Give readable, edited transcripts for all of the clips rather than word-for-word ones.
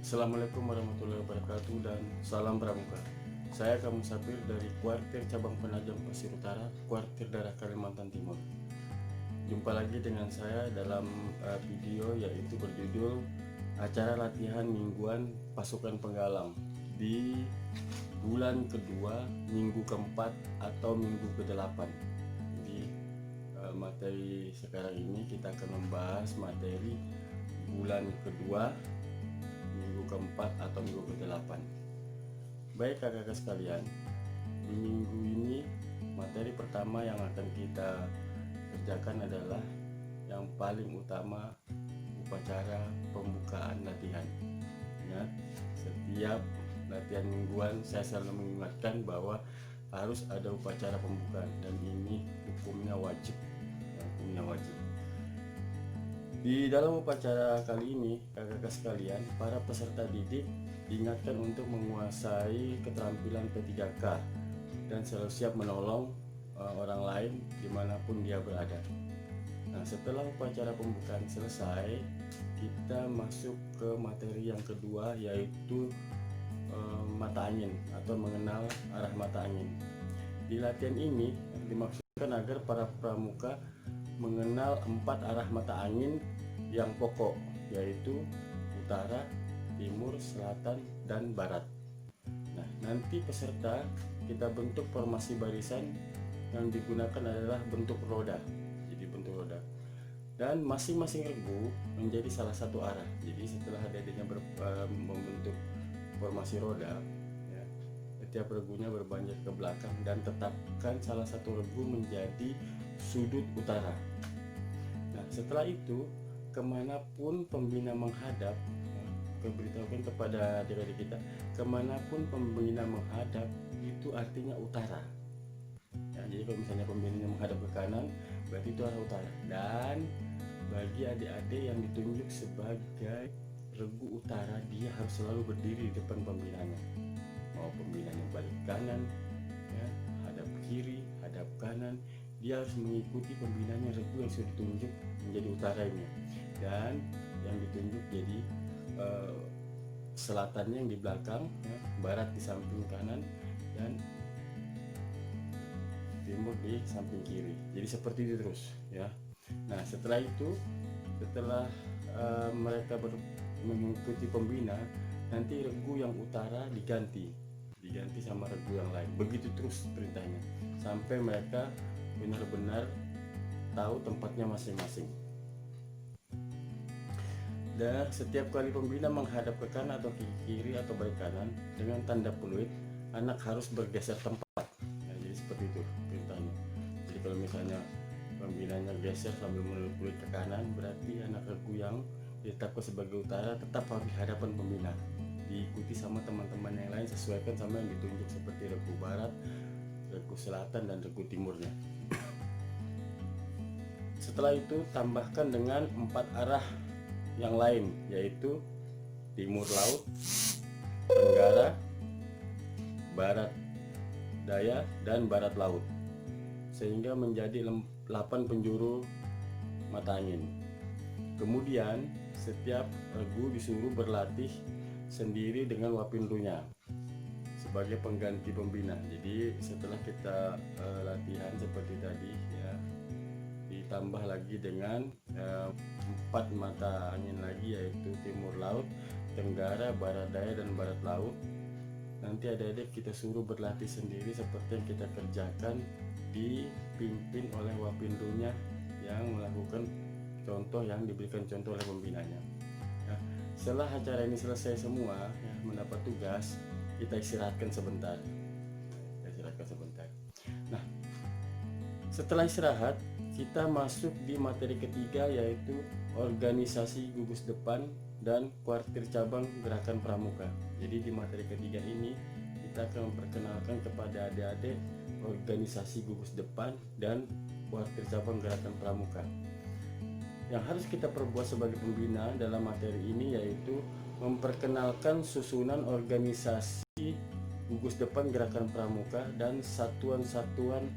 Assalamualaikum warahmatullahi wabarakatuh dan salam pramuka. Saya Kamu Sapir dari Kuartir Cabang Penajam Pasir Utara, Kuartir Daerah Kalimantan Timur. Jumpa lagi dengan saya dalam video yaitu berjudul acara latihan mingguan pasukan penggalang di bulan kedua, minggu keempat atau minggu ke-8. Jadi materi sekarang ini kita akan membahas materi bulan kedua, minggu keempat atau minggu ke-8. Baik kakak-kakak sekalian, di minggu ini materi pertama yang akan kita kerjakan adalah yang paling utama, upacara pembukaan latihan. Ya, setiap latihan mingguan saya selalu mengingatkan bahwa harus ada upacara pembukaan dan ini hukumnya wajib. Di dalam upacara kali ini, kakak-kakak sekalian, para peserta didik diingatkan untuk menguasai keterampilan P3K dan selalu siap menolong orang lain dimanapun dia berada. Nah, setelah upacara pembukaan selesai, kita masuk ke materi yang kedua, yaitu mata angin atau mengenal arah mata angin. Di latihan ini dimaksudkan agar para pramuka mengenal 4 arah mata angin yang pokok, yaitu utara, timur, selatan, dan barat. Nah, nanti peserta kita bentuk formasi barisan yang digunakan adalah bentuk roda. Jadi bentuk roda. Dan masing-masing regu menjadi salah satu arah. Jadi setelah adik-adiknya membentuk formasi roda, ya, setiap regunya berbanjir ke belakang dan tetapkan salah satu regu menjadi sudut utara. Nah, setelah itu kemanapun pembina menghadap, beritahukan kepada diri kita, kemanapun pembina menghadap itu artinya utara. Ya, jadi kalau misalnya pembinanya menghadap ke kanan, berarti itu arah utara. Dan bagi adik-adik yang ditunjuk sebagai regu utara, dia harus selalu berdiri di depan pembinanya. Mau pembinanya balik kanan, ya, hadap kiri, hadap kanan, dia harus mengikuti pembinanya regu yang sudah ditunjuk menjadi utara ini. Dan yang ditunjuk jadi selatannya yang di belakang, ya, barat di samping kanan, dan timur di samping kiri. Jadi seperti itu terus, ya. Nah, setelah itu, setelah mereka mengikuti pembina, nanti regu yang utara diganti sama regu yang lain. Begitu terus perintahnya sampai mereka benar-benar tahu tempatnya masing-masing. Dan setiap kali pembina menghadap ke kanan atau ke kiri atau balik kanan dengan tanda peluit, anak harus bergeser tempat. Nah, jadi seperti itu perintahnya. Jadi kalau misalnya pembinanya geser sambil menunjuk peluit ke kanan, berarti anak regu yang ditetapkan sebagai utara tetap harus di hadapan pembina. Diikuti sama teman-teman yang lain, sesuaikan sama yang ditunjuk seperti regu barat, regu selatan, dan regu timurnya. Setelah itu tambahkan dengan 4 arah yang lain, yaitu timur laut, tenggara, barat daya, dan barat laut, sehingga menjadi 8 penjuru mata angin. Kemudian setiap regu disuruh berlatih sendiri dengan wapindunya sebagai pengganti pembina. Jadi setelah kita latihan seperti tadi, ya, ditambah lagi dengan 4 mata angin lagi, yaitu timur laut, tenggara, barat daya, dan barat laut. Nanti adik-adik kita suruh berlatih sendiri seperti yang kita kerjakan, dipimpin oleh wapindunya yang melakukan contoh yang diberikan contoh oleh pembinanya. Nah, setelah acara ini selesai semua, ya, mendapat tugas, kita istirahatkan sebentar. Nah, setelah istirahat, kita masuk di materi ketiga, yaitu organisasi gugus depan dan kuartir cabang gerakan pramuka. Jadi di materi ketiga ini kita akan memperkenalkan kepada adik-adik organisasi gugus depan dan kuartir cabang gerakan pramuka. Yang harus kita perbuat sebagai pembina dalam materi ini yaitu memperkenalkan susunan organisasi gugus depan gerakan pramuka dan satuan-satuan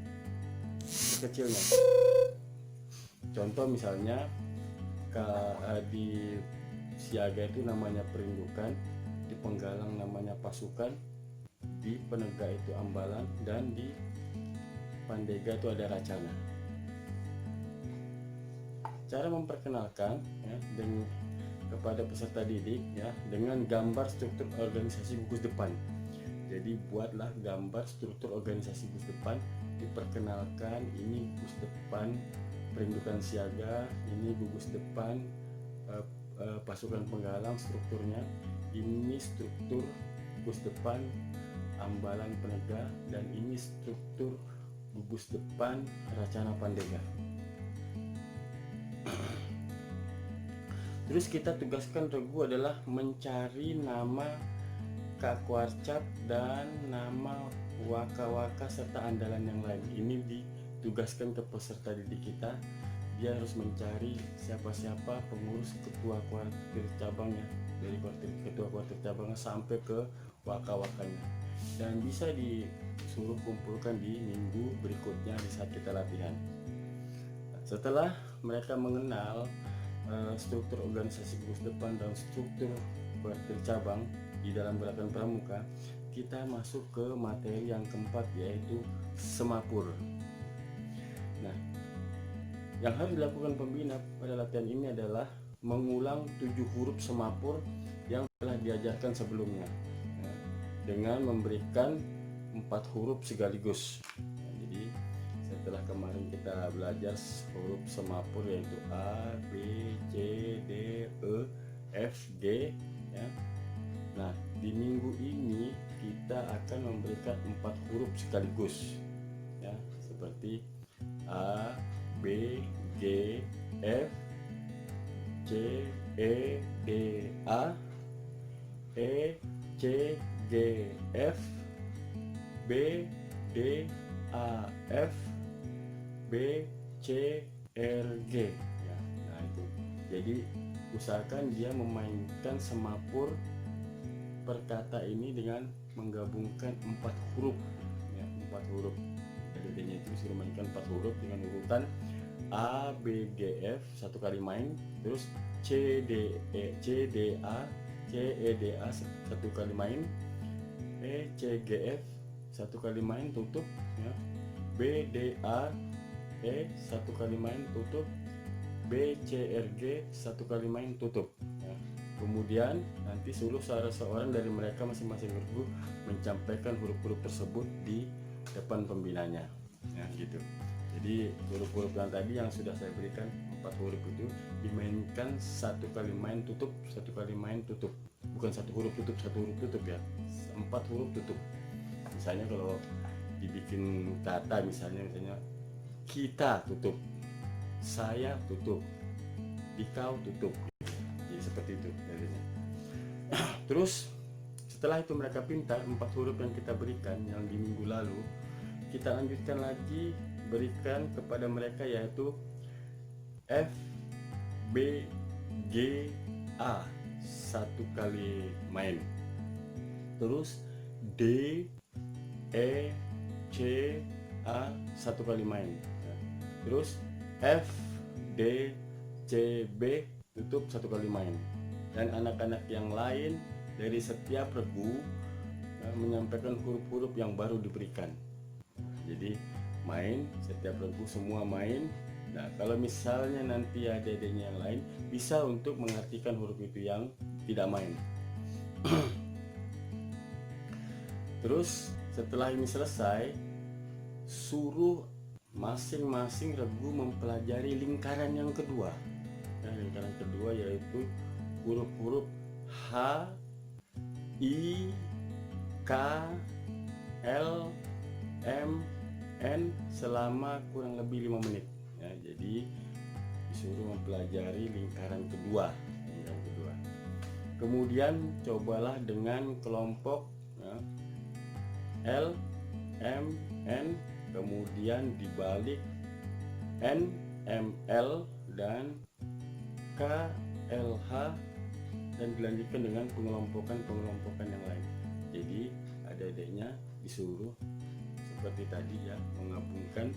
kecilnya. Contoh misalnya di siaga itu namanya perindukan, di penggalang namanya pasukan, di penegak itu ambalan, dan di pandega itu ada racana. Cara memperkenalkan ya, kepada peserta didik ya, dengan gambar struktur organisasi gugus depan. Jadi buatlah gambar struktur organisasi gugus depan, diperkenalkan ini gugus depan perindukan siaga, ini gugus depan pasukan penggalang strukturnya, ini struktur gugus depan ambalan penegak, dan ini struktur gugus depan racana pandega. Terus kita tugaskan regu adalah mencari nama Kak Kuarcap dan nama waka-waka serta andalan yang lain. Ini ditugaskan ke peserta didik kita. Dia harus mencari siapa-siapa pengurus ketua kuartir cabangnya, dari ketua kuartir cabangnya sampai ke waka-wakanya, dan bisa disuruh kumpulkan di minggu berikutnya di saat kita latihan. Setelah mereka mengenal struktur organisasi gugus depan dan struktur kuartir cabang di dalam gerakan pramuka, kita masuk ke materi yang keempat, yaitu semapur. Nah, yang harus dilakukan pembina pada latihan ini adalah mengulang 7 huruf semapur yang telah diajarkan sebelumnya, dengan memberikan 4 huruf sekaligus. Jadi setelah kemarin kita belajar huruf semapur yaitu A, B, C, D, E, F, G ya. Nah, di minggu ini kita akan memberikan 4 huruf sekaligus ya, seperti A, B, G, F, C, E, D, A, E, C, G, F, B, D, A, F, B, C, R, G ya. Nah itu, jadi usahakan dia memainkan semapur perkata ini dengan menggabungkan 4 huruf ya, 4 huruf. Jadi itu disuruh mainkan 4 huruf dengan urutan A, B, G, F satu kali main, terus C, D, E, C, D, A, C, E, D, A satu kali main, E, C, G, F satu kali main tutup ya, B, D, A, E satu kali main tutup, B, C, R, G satu kali main tutup ya. Kemudian nanti suruh seorang dari mereka masing-masing regu menyampaikan huruf-huruf tersebut di depan pembinanya ya, gitu. Jadi huruf-huruf yang tadi yang sudah saya berikan 4 huruf itu dimainkan satu kali main tutup, satu kali main tutup, bukan satu huruf tutup ya, 4 huruf tutup. Misalnya kalau dibikin kata misalnya kita tutup, saya tutup, dikau tutup, jadi seperti itu jadinya. Terus setelah itu mereka pintar 4 huruf yang kita berikan yang di minggu lalu, kita lanjutkan lagi berikan kepada mereka, yaitu F, B, G, A satu kali main, terus D, E, C, A satu kali main, terus F, D, C, B tutup satu kali main. Dan anak-anak yang lain dari setiap regu menyampaikan huruf-huruf yang baru diberikan. Jadi main, setiap regu semua main. Nah, kalau misalnya nanti ada adanya yang lain, bisa untuk mengartikan huruf itu yang tidak main. Terus setelah ini selesai, suruh masing-masing regu mempelajari lingkaran yang kedua. Nah, lingkaran kedua yaitu huruf-huruf H, I, K, L, M, N selama kurang lebih 5 menit ya. Jadi disuruh mempelajari lingkaran kedua. Kemudian cobalah dengan kelompok ya, L, M, N, kemudian dibalik N, M, L, dan K, L, H, dan dilanjutkan dengan pengelompokan yang lain. Jadi adik-adiknya disuruh seperti tadi ya, menggabungkan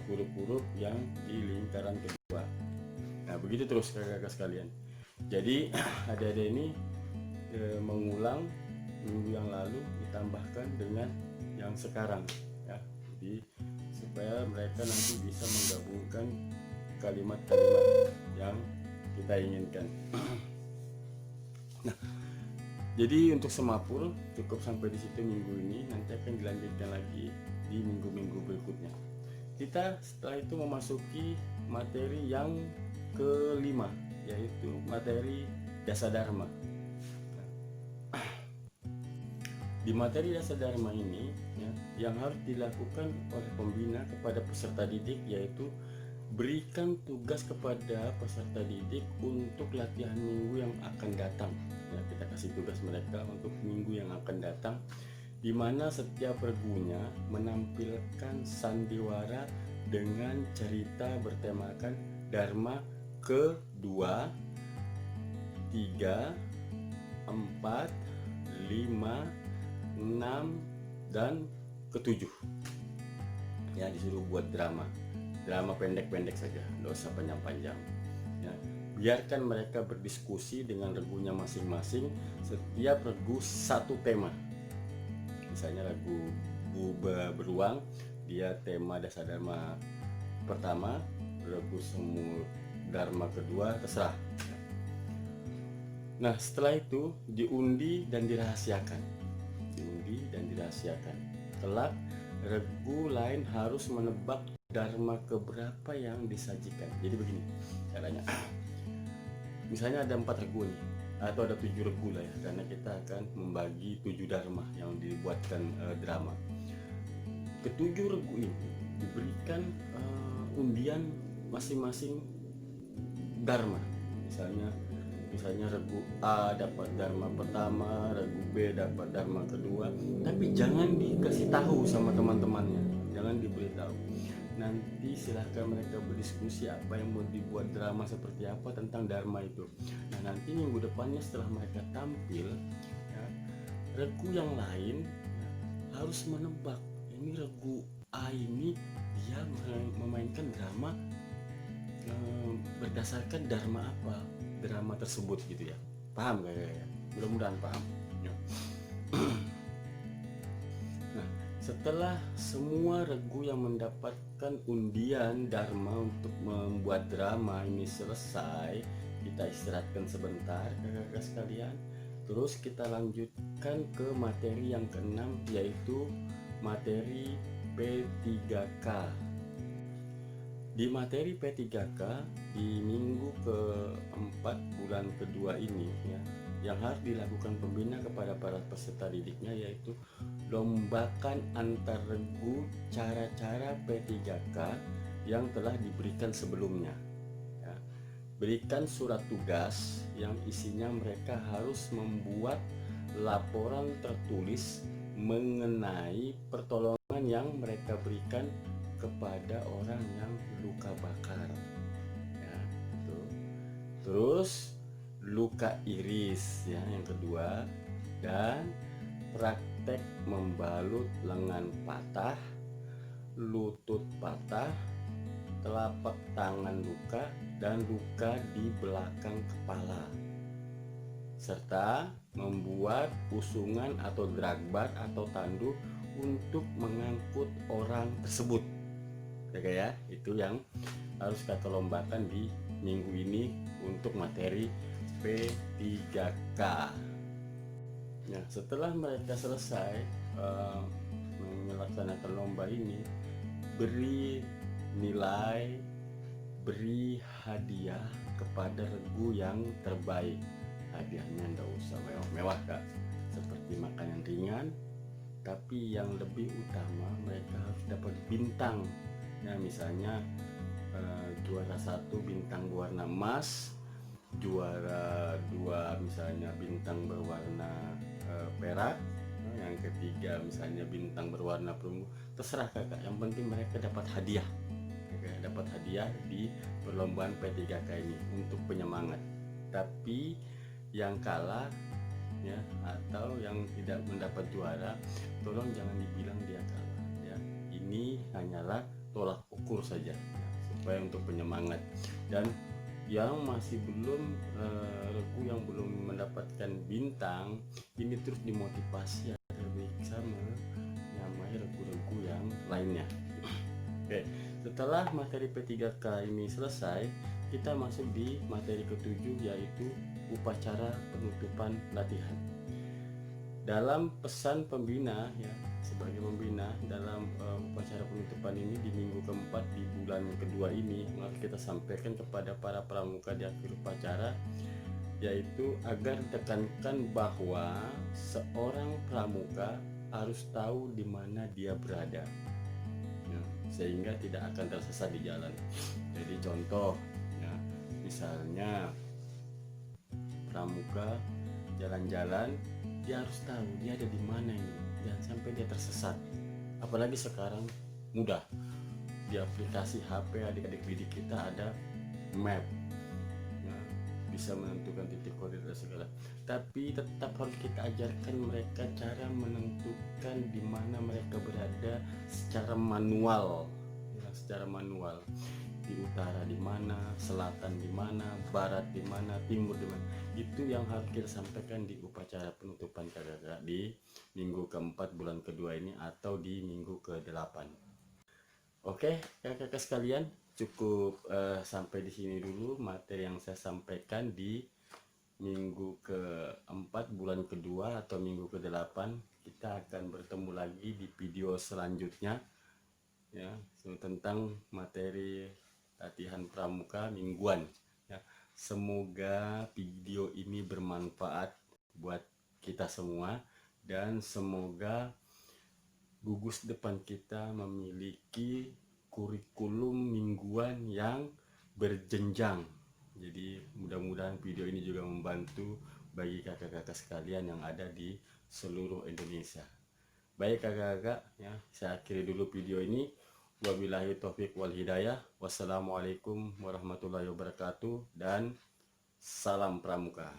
huruf-huruf yang di lingkaran kedua. Nah begitu terus kakak-kakak sekalian. Jadi adik-adik ini mengulang minggu yang lalu ditambahkan dengan yang sekarang ya. Jadi supaya mereka nanti bisa menggabungkan kalimat-kalimat yang kita inginkan. Nah, jadi untuk semapur cukup sampai di situ minggu ini, nanti akan dilanjutkan lagi di minggu-minggu berikutnya. Kita setelah itu memasuki materi yang kelima, yaitu materi Dasa Dharma. Di materi Dasa Dharma ini ya, yang harus dilakukan oleh pembina kepada peserta didik yaitu berikan tugas kepada peserta didik untuk latihan minggu yang akan datang ya. Kita kasih tugas mereka untuk minggu yang akan datang, di mana setiap regunya menampilkan sandiwara dengan cerita bertemakan Dharma ke-2, 3, 4, 5, 6, dan ke-7 ya. Disuruh buat drama pendek-pendek saja, nggak usah panjang-panjang ya. Biarkan mereka berdiskusi dengan regunya masing-masing. Setiap regu satu tema, misalnya regu beruang dia tema Dasa Dharma pertama, regu semu Dharma kedua, terserah. Nah setelah itu diundi dan dirahasiakan. Kelak regu lain harus menebak Dharma keberapa yang disajikan. Jadi begini caranya. Misalnya ada 4 regu nih, atau ada 7 regu lah ya, karena kita akan membagi 7 Dharma yang dibuatkan drama. Ketujuh regu ini diberikan undian masing-masing Dharma. Misalnya regu A dapat Dharma pertama, regu B dapat Dharma kedua, tapi jangan dikasih tahu sama teman-temannya, jangan diberitahu. Nanti silahkan mereka berdiskusi apa yang mau dibuat drama seperti apa tentang Dharma itu. Nah nanti minggu depannya setelah mereka tampil ya, regu yang lain ya, harus menebak ini regu A ini dia memainkan drama berdasarkan Dharma apa, drama tersebut gitu ya. Paham gak ya? Mudah-mudahan paham ya. Nah setelah semua regu yang mendapatkan undian Dharma untuk membuat drama ini selesai, kita istirahatkan sebentar kakak-kakak sekalian. Terus kita lanjutkan ke materi yang keenam, yaitu materi P3K. Di materi P3K di minggu keempat bulan kedua ini ya, yang harus dilakukan pembina kepada para peserta didiknya yaitu lombakan antar regu cara-cara P3K yang telah diberikan sebelumnya ya. Berikan surat tugas yang isinya mereka harus membuat laporan tertulis mengenai pertolongan yang mereka berikan kepada orang yang luka bakar ya, itu. Terus luka iris ya yang kedua, dan praktek membalut lengan patah, lutut patah, telapak tangan luka, dan luka di belakang kepala, serta membuat usungan atau dragbar atau tanduk untuk mengangkut orang tersebut ya. Itu yang harus kita lombakan di minggu ini untuk materi P3K. Nah setelah mereka selesai melaksanakan lomba ini, beri nilai, beri hadiah kepada regu yang terbaik. Hadiahnya nggak usah mewah-mewah kak, seperti makanan ringan, tapi yang lebih utama mereka harus dapat bintang. Nah misalnya juara 1 bintang berwarna emas, juara 2 misalnya bintang berwarna perak, yang ketiga misalnya bintang berwarna perunggu, terserah kakak, yang penting mereka dapat hadiah di perlombaan P3K ini untuk penyemangat. Tapi yang kalah ya atau yang tidak mendapat juara, tolong jangan dibilang dia kalah ya, ini hanyalah tolak ukur saja ya, supaya untuk penyemangat. Dan yang masih belum regu yang belum mendapatkan bintang ini terus dimotivasi agar baik sama namanya regu-regu yang lainnya. Oke, setelah materi P3K ini selesai, kita masuk di materi ketujuh, yaitu upacara penutupan latihan. Dalam pesan pembina ya, sebagai pembina dalam upacara penutupan ini di minggu keempat di bulan kedua ini, mari kita sampaikan kepada para pramuka di akhir upacara, yaitu agar ditekankan bahwa seorang pramuka harus tahu di mana dia berada ya, sehingga tidak akan tersesat di jalan. Jadi contoh ya, misalnya pramuka jalan-jalan, dia harus tahu dia ada di mana ini, jangan sampai dia tersesat. Apalagi sekarang mudah di aplikasi HP adik-adik didik kita ada map ya, bisa menentukan titik koordinat dan segala. Tapi tetap harus kita ajarkan mereka cara menentukan di mana mereka berada secara manual ya, secara manual. Di utara di mana, selatan di mana, barat di mana, timur di mana. Itu yang harus kita sampaikan di upacara penutupan kakak di minggu keempat bulan kedua ini atau di minggu ke-8. Oke, kakak sekalian, cukup sampai di sini dulu materi yang saya sampaikan di minggu keempat bulan kedua atau minggu ke-8. Kita akan bertemu lagi di video selanjutnya ya, tentang materi latihan pramuka mingguan ya. Semoga video ini bermanfaat buat kita semua dan semoga gugus depan kita memiliki kurikulum mingguan yang berjenjang. Jadi mudah-mudahan video ini juga membantu bagi kakak-kakak sekalian yang ada di seluruh Indonesia. Baik kakak-kakak ya, saya akhiri dulu video ini. Wabillahi taufik wal hidayah. Wassalamualaikum warahmatullahi wabarakatuh dan salam pramuka.